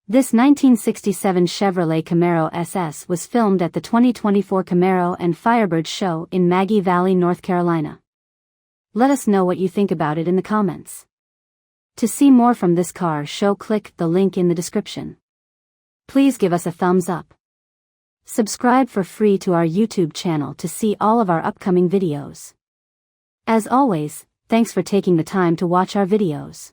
This 1967 Chevrolet Camaro SS was filmed at the 2024 Camaro and Firebird Show in Maggie Valley, North Carolina. Let us know what you think about it in the comments. To see more from this car show, click the link in the description. Please give us a thumbs up. Subscribe for free to our YouTube channel to see all of our upcoming videos. As always, thanks for taking the time to watch our videos.